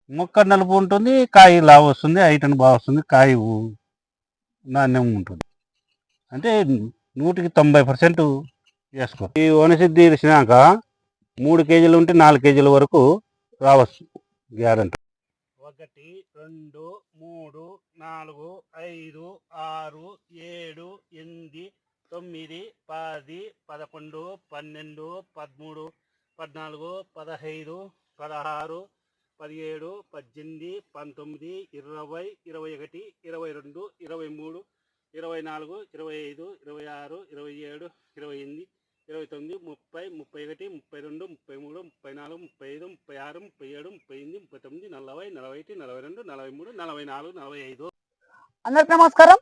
మొక్క నలుపు ఉంటుంది, కాయ లావు వస్తుంది, హైట్ బాగా వస్తుంది, కాయ నాణ్యం ఉంటుంది. అంటే 100% వేసుకో. ఈ వనసిద్ధి ఇచ్చినాక 3 కేజీలు ఉంటే 4 కేజీల వరకు రావచ్చు గ్యారంటీ. 1 2 3 4 5 6 7 8 9 10 11 12 13 14 15 16 17 18 19 20 21 22 23 24 25 26 27 28 29 30 31 32 33 34 35 36 37 38 39 40 41 42 43 44 45. అందరికి నమస్కారం.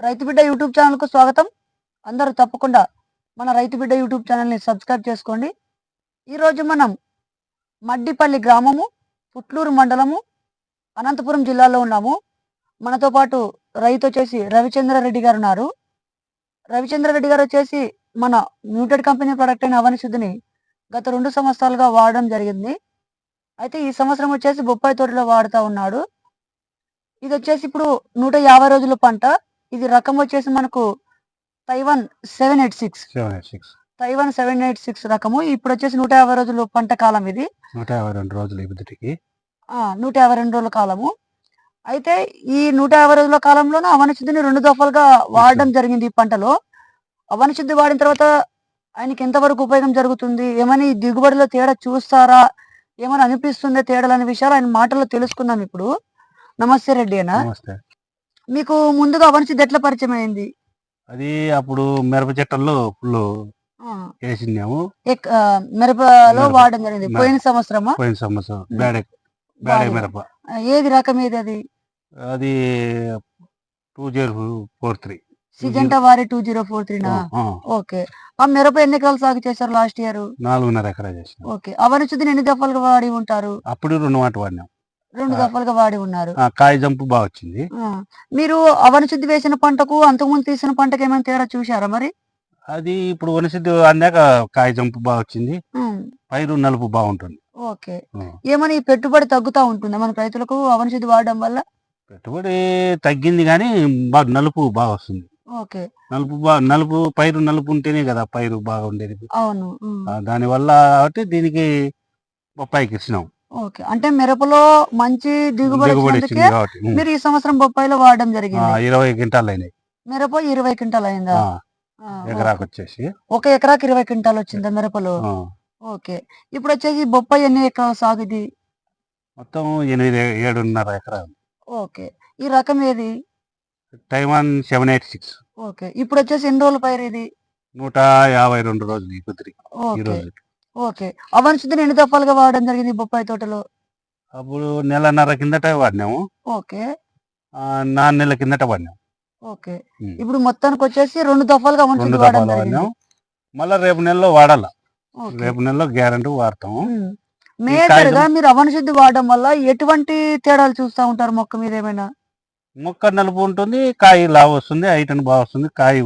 రైతు బిడ్డ యూట్యూబ్ ఛానల్ కు స్వాగతం. అందరూ తప్పకుండా మన రైతు బిడ్డ యూట్యూబ్ ఛానల్ ని సబ్స్క్రైబ్ చేసుకోండి. ఈరోజు మనం మడ్డిపల్లి గ్రామము, పుట్లూరు మండలము, అనంతపురం జిల్లాలో ఉన్నాము. మనతో పాటు రైతు వచ్చేసి రవిచంద్రారెడ్డి గారు ఉన్నారు. రవిచంద్రారెడ్డి గారు వచ్చేసి మన మ్యూటెడ్ కంపెనీ ప్రొడక్ట్ అయిన అవనిశుద్ధిని గత 2 సంవత్సరాలుగా వాడడం జరిగింది. అయితే ఈ సంవత్సరం వచ్చేసి బొప్పాయి తోటలో వాడుతూ ఉన్నాడు. ఇది వచ్చేసి ఇప్పుడు 150 రోజుల పంట. ఇది రకం వచ్చేసి మనకు తైవాన్ 786 రకము. ఇప్పుడు వచ్చేసి 150 రోజులు పంట కాలం. ఇది 152 రోజులు 152 రోజుల కాలము. అయితే ఈ 150 రోజుల కాలంలోనూ అవనశుద్ధిని 2 దఫాలుగా వాడడం జరిగింది. ఈ పంటలో అవనశుద్ధి వాడిన తర్వాత ఆయనకి ఎంతవరకు ఉపయోగం జరుగుతుంది, ఏమని దిగుబడిలో తేడా చూస్తారా, ఏమైనా అనిపిస్తుందా తేడాలు అనే విషయాలు ఆయన మాటల్లో తెలుసుకుందాం ఇప్పుడు. నమస్తే రెడ్డి అన్న. మీకు ముందుగా అవనశుద్ధి ఎట్లా పరిచయం అయింది? అది అప్పుడు మిరప చెట్టల్లో ఫుల్ వేసినాము. మిరపలో వాడడం జరిగింది. పోయిన సంవత్సరం మిరప. ఏది రకం ఏది అది? అది 2043 సిజంటా వారి 2043. ఓకే. ఆ మిరప ఎన్ని ఎకరాలు సాగు చేశారు లాస్ట్ ఇయర్? 4.5 ఎకరా చేసిన. ఓకే. అవనశుద్ధిని ఎన్ని దఫాలుగా వాడి ఉంటారు? అప్పుడు 2 మాట వాడినాం. 2 దఫాలుగా వాడి ఉన్నారు. కాయ జంపు బాగా వచ్చింది. మీరు అవనశుద్ధి వేసిన పంటకు అంతకుముందు తీసిన పంటకు ఏమైనా తేడా చూశారా మరి? అది ఇప్పుడు వనశుద్ధి అందాక కాయ జంపు బాగా వచ్చింది, పైరు నలుపు బాగుంటుంది. ఓకే. ఏమని పెట్టుబడి తగ్గుతా ఉంటుందా మన రైతులకు అవనశుద్ధి వాడడం వల్ల? పెట్టుబడి తగ్గింది కానీ నలుపు బాగా వస్తుంది. ఓకే. నలుపు పైరు నలుపు ఉంటేనే కదా పైరు బాగా ఉండేది. అవును. దాని వల్ల కాబట్టి దీనికి బొప్పాయికి ఇచ్చినాం. ఓకే. అంటే మిరపలో మంచి దిగుబడి వచ్చింది కాబట్టి మీరు ఈ సంవత్సరం బొప్పాయిలో వాడడం జరిగింది. 20 క్వింటాలు అయినాయి. మిరప 20 క్వింటాల్ అయిందా? ఎకరాకు వచ్చేసి 1 ఎకరాకి 20 క్వింటాల్ వచ్చిందా మిరపలో? ఓకే. ఇప్పుడు వచ్చేసి బొప్పాయి ఎన్ని ఎకరాల సాగు ఇది? మొత్తం 7.5 ఎకరాలు. ఓకే. ఈ రకం ఏది? తైవాన్ 786. ఓకే. ఇప్పుడు వచ్చేసి ఎన్ని రోజుల పైరు ఇది? 152 రోజులు ఈ రోజు. ఓకే. అవనశుద్ధిని ఎన్ని దఫాలుగా వాడడం జరిగింది బొప్పాయి తోటలో? అప్పుడు నెలన్నర కిందట వాడినాము. ఓకే. 4 నెలల కిందట వాడినాము. ఓకే. ఇప్పుడు మొత్తానికి వచ్చేసి 2 దఫాలుగా అవనశుద్ధి వాడడం జరిగింది. మళ్ళీ రేపు నెలలో వాడాల. రేపు నెలలో గ్యారంటీ వాడతాము. మేజర్ గా మీరు అవనశుద్ధి వాడడం వల్ల ఎటువంటి తేడాలు చూస్తూ ఉంటారు మొక్క మీద? ఏమైనా మొక్క నలుపు ఉంటుంది, కాయ లావు వస్తుంది, హైట్ బాగా వస్తుంది, కాయ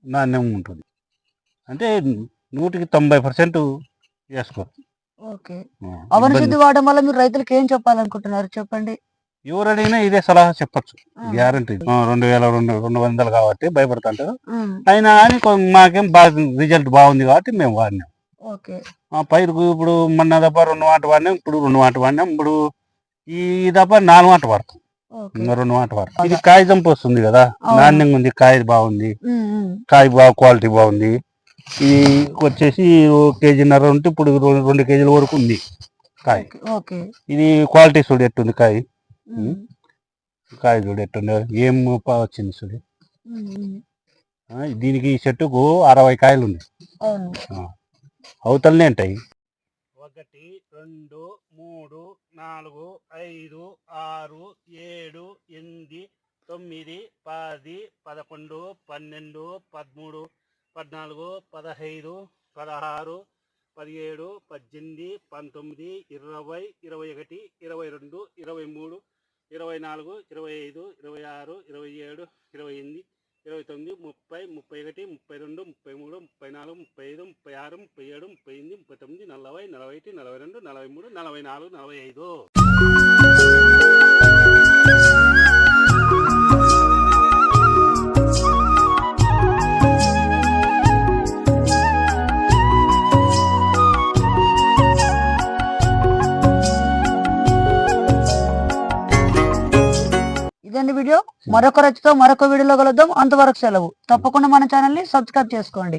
నాణ్యం ఉంటుంది. అంటే 100% వేసుకోవచ్చు. ఓకే. అవనశుద్ధి వాడడం వల్ల మీరు రైతులకు ఏం చెప్పాలనుకుంటున్నారు చెప్పండి? ఎవరైనా ఇదే సలహా చెప్పచ్చు. గ్యారంటీ 2200 కాబట్టి భయపడుతుంటారు. అయినా కానీ మాకేం బాగా రిజల్ట్ బాగుంది కాబట్టి మేము వాడినాం. పైరుకు ఇప్పుడు మొన్న దప్ప 2 మాట వాడినాం, ఇప్పుడు 2 మాట వాడినాం, ఇప్పుడు ఈ దప్ప 4 మాట వాడతాం, 2 మాట వాడతాం. ఇది కాయ జంపు వస్తుంది కదా, నాణ్యంగా ఉంది, కాయ బాగుంది, కాయ బాగా క్వాలిటీ బాగుంది. ఇది వచ్చేసి 1.5 కేజీ ఉంటే ఇప్పుడు 2 కేజీల వరకు ఉంది కాయ. ఇది క్వాలిటీ చూడు ఎట్టుంది కాయ, కాయ చూడు ఎట్టుంది, ఏం వచ్చింది చూడు. దీనికి ఈ చెట్టుకు 60 కాయలు ఉన్నాయి, అవతలనే ఉంటాయి. 1 2 3 4 5 6 7 8 9 10 11 12 13 14 15 16 17 18 19 20 21 22 23 24 25 26 27 28 29, 30, 31, 32, 33, 34, 35, 36, 37, 38, 39, 40, 41, 42, 43, 44, 45. ఇదండి వీడియో. మరొక రైతుతో మరొక వీడియోలో కలుద్దాం. అంతవరకు సెలవు. తప్పకుండా మన ఛానల్ ని సబ్స్క్రైబ్ చేసుకోండి.